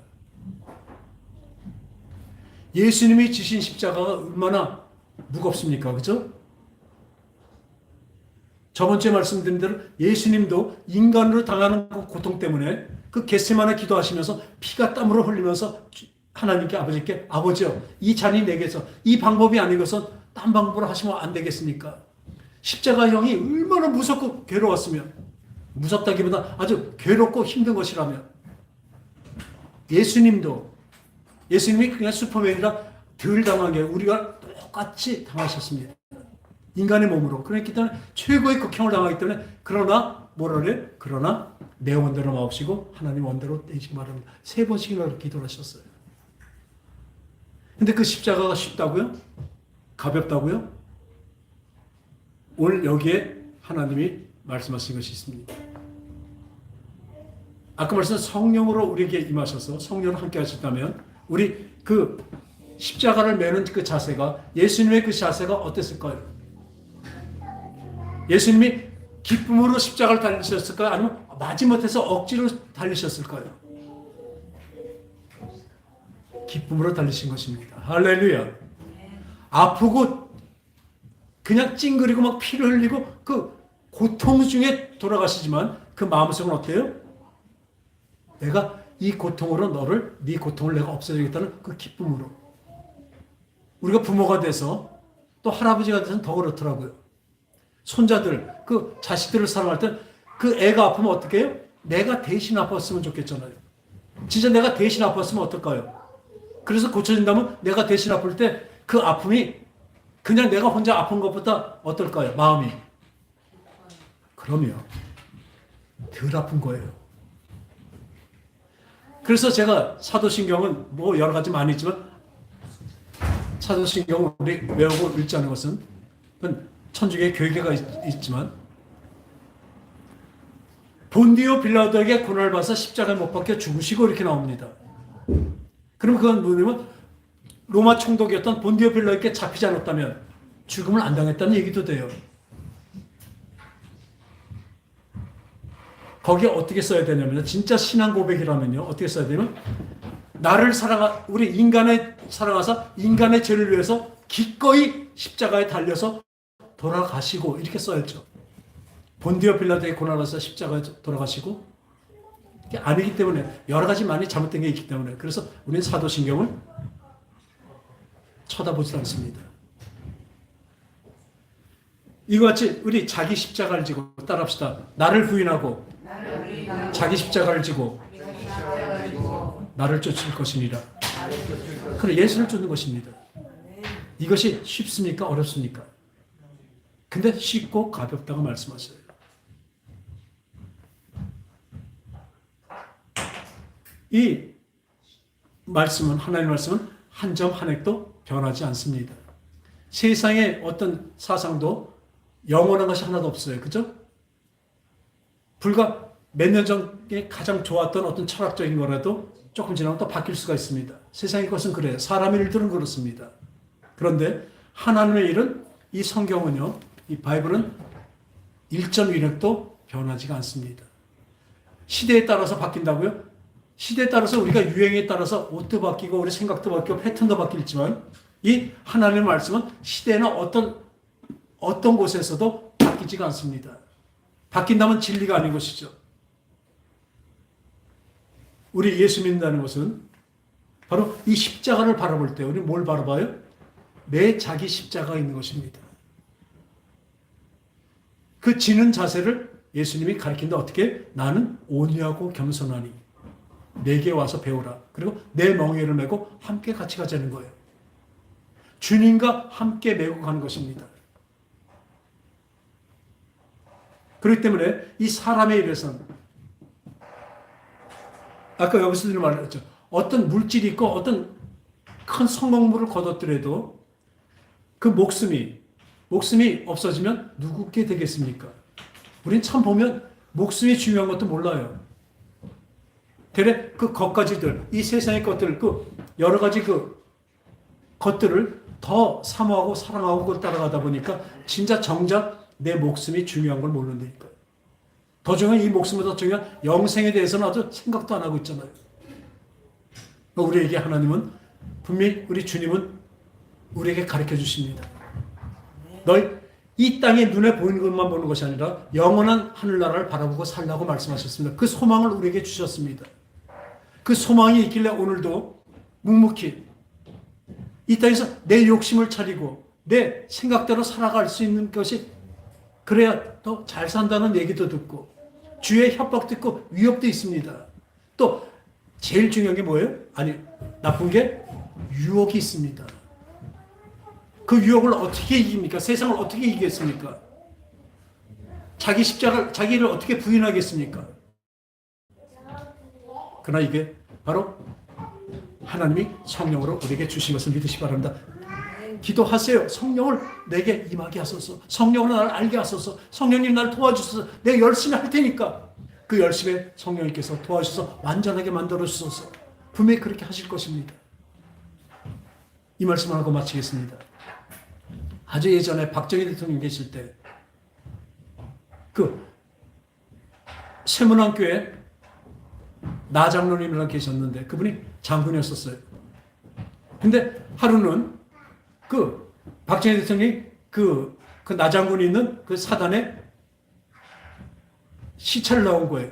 예수님이 지신 십자가가 얼마나 무겁습니까? 그죠? 저번 주에 말씀드린 대로 예수님도 인간으로 당하는 그 고통 때문에 그 겟세마네 기도하시면서 피가 땀으로 흘리면서 하나님께 아버지께 아버지요, 이 잔이 내게서 이 방법이 아니고선 딴 방법으로 하시면 안 되겠습니까? 십자가형이 얼마나 무섭고 괴로웠으면, 무섭다기보다 아주 괴롭고 힘든 것이라면 예수님이 그냥 슈퍼맨이라 덜 당한 게 우리가 똑같이 당하셨습니다. 인간의 몸으로. 그렇기 때문에 최고의 극형을 당하기 때문에 그러나 뭐라 그래? 그러나 내 원대로 마옵시고 하나님 원대로 되시기 바랍니다. 3번씩이나 그렇게 기도를 하셨어요. 근데 그 십자가가 쉽다고요? 가볍다고요? 오늘 여기에 하나님이 말씀하신 것이 있습니다. 아까 말씀한 성령으로 우리에게 임하셔서 성령을 함께 하셨다면 우리 그 십자가를 매는 그 자세가, 예수님의 그 자세가 어땠을까요? 예수님이 기쁨으로 십자가를 달리셨을까요? 아니면 마지못해서 억지로 달리셨을까요? 기쁨으로 달리신 것입니다. 할렐루야. 아프고 그냥 찡그리고 막 피를 흘리고 그 고통 중에 돌아가시지만 그 마음속은 어때요? 내가 이 고통으로 네 고통을 내가 없애주겠다는 그 기쁨으로. 우리가 부모가 돼서 또 할아버지가 돼서는 더 그렇더라고요. 손자들, 그 자식들을 사랑할 때 그 애가 아프면 어떻게 해요? 내가 대신 아팠으면 좋겠잖아요. 진짜 내가 대신 아팠으면 어떨까요? 그래서 고쳐진다면 내가 대신 아플 때 그 아픔이 그냥 내가 혼자 아픈 것보다 어떨까요? 마음이. 그러면 덜 아픈 거예요. 그래서 제가 사도신경은 뭐 여러 가지 많이 있지만 사도신경을 우리 외우고 읽지 않은 것은 천주교의 교회가 있지만 본디오 빌라도에게 고난을 받아서 십자가에 못 박혀 죽으시고 이렇게 나옵니다. 그럼 그건 뭐냐면 로마 총독이었던 본디오 빌라도에게 잡히지 않았다면 죽음을 안 당했다는 얘기도 돼요. 거기에 어떻게 써야 되냐면 진짜 신앙 고백이라면요. 어떻게 써야 되냐면 나를 우리 인간을 사랑하사 인간의 죄를 위해서 기꺼이 십자가에 달려서 돌아가시고 이렇게 써야죠. 본디오 빌라도의 고난을 받아서 십자가에 돌아가시고 아니기 때문에 여러 가지 많이 잘못된 게 있기 때문에 그래서 우리는 사도신경을 쳐다보지 않습니다. 이와 같이 우리 자기 십자가를 지고 따라합시다. 나를 부인하고 자기 십자가를 지고 나를 쫓을 것이니라. 그래 예수를 쫓는 것입니다. 이것이 쉽습니까? 어렵습니까? 근데 쉽고 가볍다고 말씀하셔요. 이 말씀은 하나님의 말씀은 한 점 한 획도 변하지 않습니다. 세상에 어떤 사상도 영원한 것이 하나도 없어요. 그죠? 불과 몇 년 전에 가장 좋았던 어떤 철학적인 거라도 조금 지나면 또 바뀔 수가 있습니다. 세상의 것은 그래요. 사람의 일들은 그렇습니다. 그런데 하나님의 일은 이 성경은요. 이 바이블은 일점일획도 변하지가 않습니다. 시대에 따라서 바뀐다고요? 시대에 따라서 우리가 유행에 따라서 옷도 바뀌고 우리 생각도 바뀌고 패턴도 바뀌지만 이 하나님의 말씀은 시대나 어떤 곳에서도 바뀌지가 않습니다. 바뀐다면 진리가 아닌 것이죠. 우리 예수 믿는다는 것은 바로 이 십자가를 바라볼 때 우리는 뭘 바라봐요? 내 자기 십자가가 있는 것입니다. 그 지는 자세를 예수님이 가르친다. 어떻게? 나는 온유하고 겸손하니 내게 와서 배우라. 그리고 내 멍에를 메고 함께 같이 가자는 거예요. 주님과 함께 메고 가는 것입니다. 그렇기 때문에 이 사람의 일에서는 아까 여기서도 말했죠. 어떤 물질이 있고 어떤 큰 성공물을 거뒀더라도 그 목숨이 없어지면 누구께 되겠습니까? 우린 참 보면 목숨이 중요한 것도 몰라요. 되레 그 것가지들, 이 세상의 것들, 그 여러 가지 그 것들을 더 사모하고 사랑하고 그걸 따라가다 보니까 진짜 정작 내 목숨이 중요한 걸 모른다니까요. 더 중요한 이 목숨보다 중요한 영생에 대해서는 아주 생각도 안 하고 있잖아요. 우리에게 하나님은 분명히 우리 주님은 우리에게 가르쳐 주십니다. 널 이 땅에 눈에 보이는 것만 보는 것이 아니라 영원한 하늘나라를 바라보고 살라고 말씀하셨습니다. 그 소망을 우리에게 주셨습니다. 그 소망이 있길래 오늘도 묵묵히 이 땅에서 내 욕심을 차리고 내 생각대로 살아갈 수 있는 것이 그래야 더 잘 산다는 얘기도 듣고 주의 협박도 있고 위협도 있습니다. 또 제일 중요한 게 뭐예요? 아니 나쁜 게 유혹이 있습니다. 그 유혹을 어떻게 이깁니까? 세상을 어떻게 이기겠습니까? 자기를 어떻게 부인하겠습니까? 그러나 이게 바로 하나님이 성령으로 우리에게 주신 것을 믿으시기 바랍니다. 기도하세요. 성령을 내게 임하게 하소서. 성령으로 나를 알게 하소서. 성령님 나를 도와주소서. 내가 열심히 할 테니까 그 열심에 성령님께서 도와주셔서 완전하게 만들어 주소서. 분명히 그렇게 하실 것입니다. 이 말씀을 하고 마치겠습니다. 아주 예전에 박정희 대통령 계실 때 그 세문안교회 나장로님이랑 계셨는데 그분이 장군이었었어요. 근데 하루는 그 박정희 대통령이 그 나장군이 있는 그 사단에 시찰을 나온 거예요.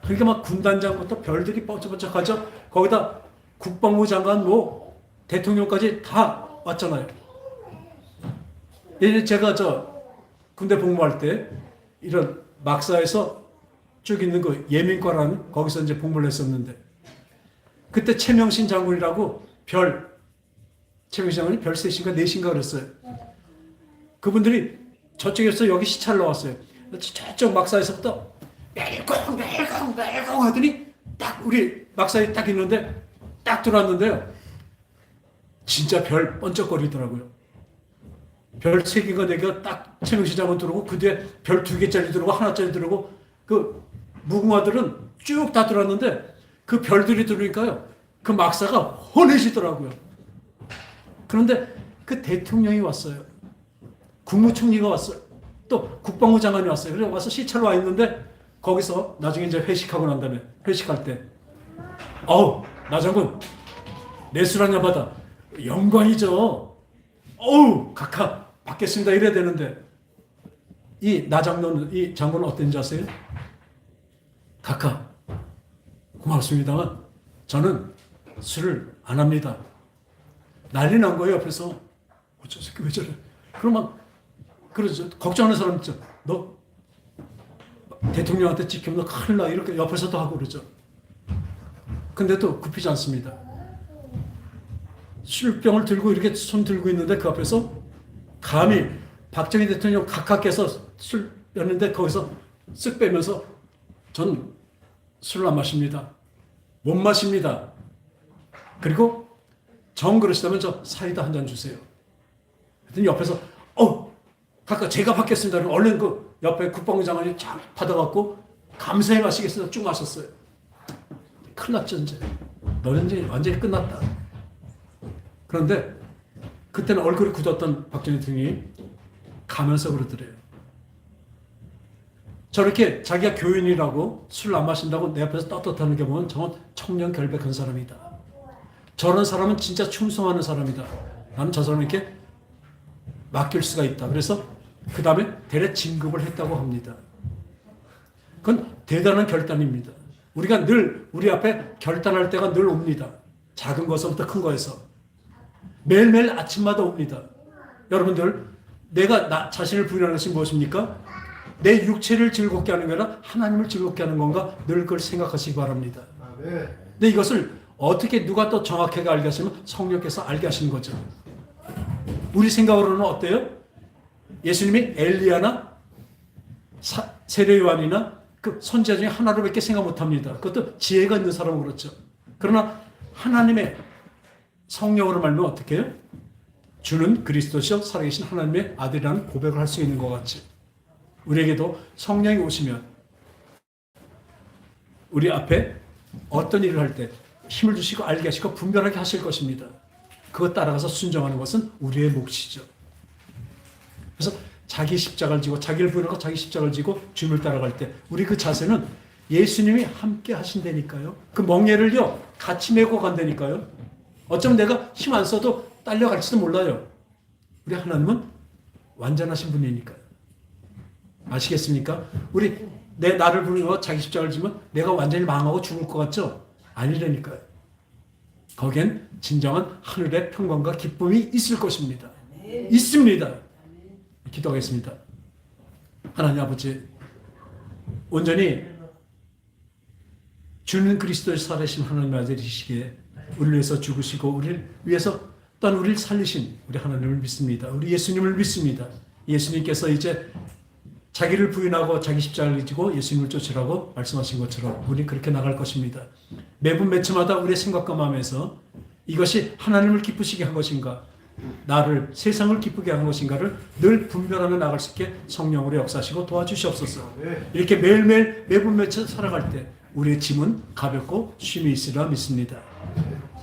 그러니까 막 군단장부터 별들이 번쩍번쩍하죠. 거기다 국방부 장관 뭐 대통령까지 다 왔잖아요. 예전에 제가 군대 복무할 때 이런 막사에서 쭉 있는 그 예민과라는 거기서 이제 복무를 했었는데 그때 최명신 장군이라고 최명신 장군이 별 3신가 4신가 그랬어요. 그분들이 저쪽에서 여기 시찰로 왔어요. 저쪽 막사에서부터 멜콩 하더니 딱 우리 막사에 딱 있는데 딱 들어왔는데요. 진짜 별 번쩍거리더라고요. 별 3개가 4개가 딱 최명신 장군 들어오고 그 뒤에 별 2개짜리 들어오고 하나짜리 들어오고 그 무궁화들은 쭉 다 들어왔는데 그 별들이 들어오니까요. 그 막사가 환해지더라고요. 그런데 그 대통령이 왔어요. 국무총리가 왔어요. 또 국방부 장관이 왔어요. 그래서 와서 시찰로 와 있는데 거기서 나중에 이제 회식하고 난 다음에 회식할 때 나 장군 내 술 한잔 받아. 영광이죠. 각하 받겠습니다. 이래야 되는데 이 장군은 어땠는지 아세요? 각하 고맙습니다만 저는 술을 안 합니다. 난리 난 거예요. 옆에서 저 새끼 왜 저래? 그럼 막 그러죠. 걱정하는 사람 있죠. 너 대통령한테 찍히면 너 큰일 나. 이렇게 옆에서도 하고 그러죠. 근데 또 굽히지 않습니다. 술병을 들고 이렇게 손 들고 있는데 그 앞에서 감히 박정희 대통령 각하께서 술 였는데 거기서 쓱 빼면서 전 술을 안 마십니다. 못 마십니다. 그리고 정 그러시다면 저 사이다 한 잔 주세요. 그랬더니 옆에서 각하 제가 받겠습니다. 얼른 그 옆에 국방부 장관이 쫙 받아갖고 감사히 마시겠습니다. 쭉 마셨어요. 큰일 났죠 이제. 너는 이제 완전히 끝났다. 그런데 그때는 얼굴이 굳었던 박정희 대통령이 가면서 그러더래요. 저렇게 자기가 교인이라고 술 안 마신다고 내 앞에서 떳떳하는 게 보면 저는 청년 결백한 사람이다. 저런 사람은 진짜 충성하는 사람이다. 나는 저 사람에게 맡길 수가 있다. 그래서 그 다음에 대래 진급을 했다고 합니다. 그건 대단한 결단입니다. 우리가 늘 우리 앞에 결단할 때가 늘 옵니다. 작은 것부터 큰 거에서. 매일매일 아침마다 옵니다. 여러분들 내가 나 자신을 부인하는 것이 무엇입니까? 내 육체를 즐겁게 하는 게 아니라 하나님을 즐겁게 하는 건가 늘 그걸 생각하시기 바랍니다. 근데 이것을 어떻게 누가 또 정확하게 알게 하시면 성령께서 알게 하시는 거죠. 우리 생각으로는 어때요? 예수님이 엘리야나 세례 요한이나 그 선지자 중에 하나로밖에 생각 못합니다. 그것도 지혜가 있는 사람은 그렇죠. 그러나 하나님의 성령으로 말하면 어떻게 해요? 주는 그리스도시요 살아계신 하나님의 아들이라는 고백을 할 수 있는 것 같이 우리에게도 성령이 오시면 우리 앞에 어떤 일을 할 때 힘을 주시고 알게 하시고 분별하게 하실 것입니다. 그것 따라가서 순종하는 것은 우리의 몫이죠. 그래서 자기 십자가를 지고 자기를 부인하고 자기 십자가를 지고 주님을 따라갈 때 우리 그 자세는 예수님이 함께 하신다니까요. 그 멍에를요 같이 메고 간다니까요. 어쩌면 내가 힘 안 써도 딸려갈지도 몰라요. 우리 하나님은 완전하신 분이니까요. 아시겠습니까? 우리 나를 부르고 자기 십자가를 지면 내가 완전히 망하고 죽을 것 같죠? 아니라니까요. 거기엔 진정한 하늘의 평강과 기쁨이 있을 것입니다. 있습니다. 기도하겠습니다. 하나님 아버지, 온전히 주는 그리스도의 살아계신 하나님의 아들이시기에 우리를 위해서 죽으시고 우리를 위해서 또한 우리를 살리신 우리 하나님을 믿습니다. 우리 예수님을 믿습니다. 예수님께서 이제 자기를 부인하고 자기 십자가를 지고 예수님을 쫓으라고 말씀하신 것처럼 우리 그렇게 나갈 것입니다. 매분 매초마다 우리의 생각과 마음에서 이것이 하나님을 기쁘시게 한 것인가, 나를 세상을 기쁘게 하는 것인가를 늘 분별하며 나갈 수 있게 성령으로 역사하시고 도와주시옵소서. 이렇게 매일매일 매분 매초 살아갈 때 우리의 짐은 가볍고 쉼이 있으리라 믿습니다.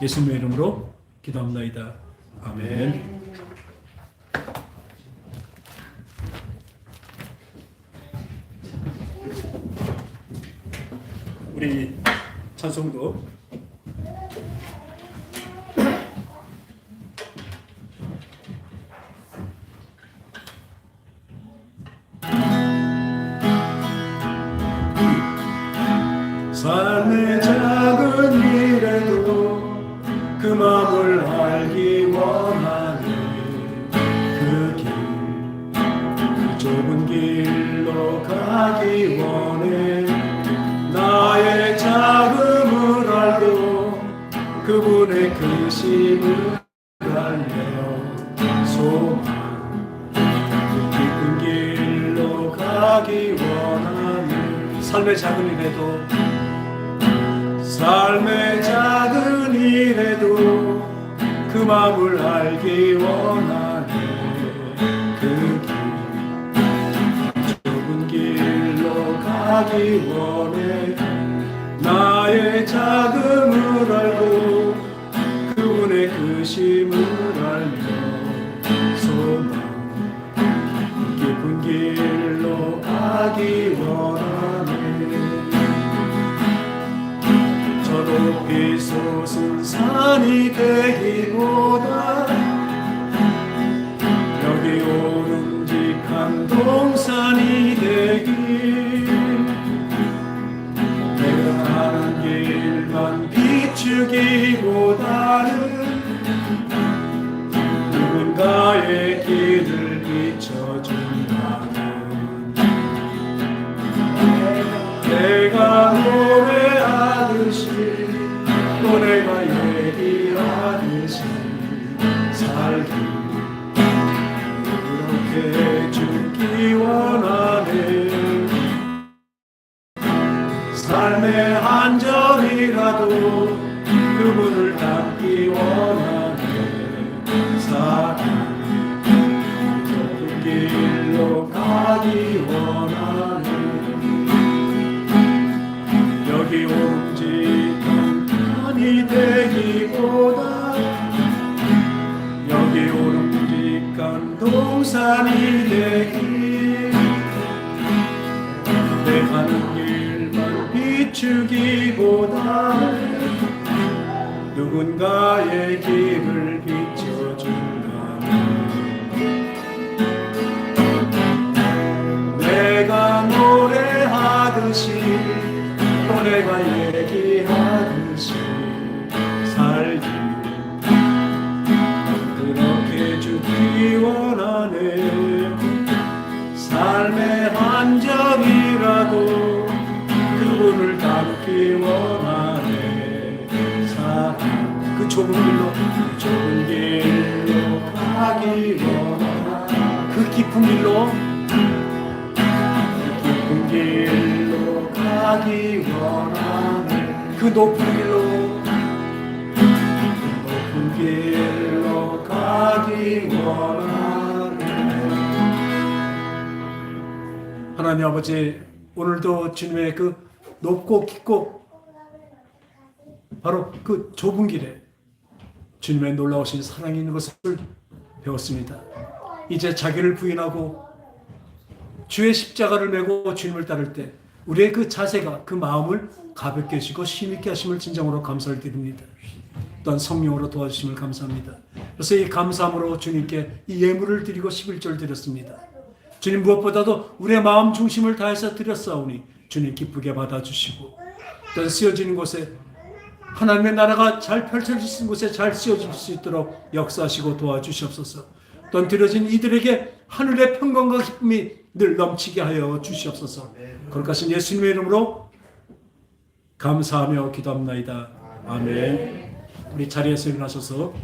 예수님의 이름으로 기도합니다. 아멘. 우리 찬송도 삶의 작은 일에도 그 마음을 알기 원하네. 그 좁은 길로 가기 원해. 나의 작음을 알고 그분의 크심을 알며 소망 그 깊은 길로 가기 원하네. 삶의 작은 일에도 삶의 작은 일에도 그 마음을 알기 원하네. 그 좁은 길로 가기 원해. 나의 작음을 알고 그분의 크심을 알며 소망 깊은 길로 가기 원하네. 저 높이 솟은 산이 되기보다 여기 오름직한 동산이 되길. 내가 가는 길만 비추기보다는 누군가의 길을 비춰준다면 내가 노래하듯이 또 내가 얘기하듯이 살기 그렇게 죽기 원하네. 삶의 한 절이라도 그분을 닮기 원하네. 살기 좁은 길로 가기 원하네. 여기 오름직한 산이 되기보다 여기 오름직한 동산이 되기. 내 가는 길만 비추기보다 누군가의 길을 비춰준다면 내가 노래하듯이 또 내가 얘기하듯이 살기 그렇게 죽기 원하네. 삶의 한 점이라도 그분을 닮기 원하네. 그 좁은 길로 가기 원하네. 그 깊은 길로 가기 원하네. 그 높은 길로 가기 원하네. 하나님 아버지, 오늘도 주님의 그 높고 깊고 바로 그 좁은 길에 주님의 놀라우신 사랑이 있는 것을 배웠습니다. 이제 자기를 부인하고 주의 십자가를 메고 주님을 따를 때 우리의 그 자세가, 그 마음을 가볍게 하시고 힘있게 하심을 진정으로 감사를 드립니다. 또한 성령으로 도와주심을 감사합니다. 그래서 이 감사함으로 주님께 이 예물을 드리고 11절 드렸습니다. 주님, 무엇보다도 우리의 마음 중심을 다해서 드렸사오니 주님 기쁘게 받아주시고, 또한 쓰여지는 곳에 하나님의 나라가 잘 펼쳐질 곳에 잘 쓰여질 수 있도록 역사하시고 도와주시옵소서. 또한 드려진 이들에게 하늘의 평강과 기쁨이 늘 넘치게 하여 주시옵소서. 거룩하신 예수님의 이름으로 감사하며 기도합나이다. 아멘. 우리 자리에서 일어나셔서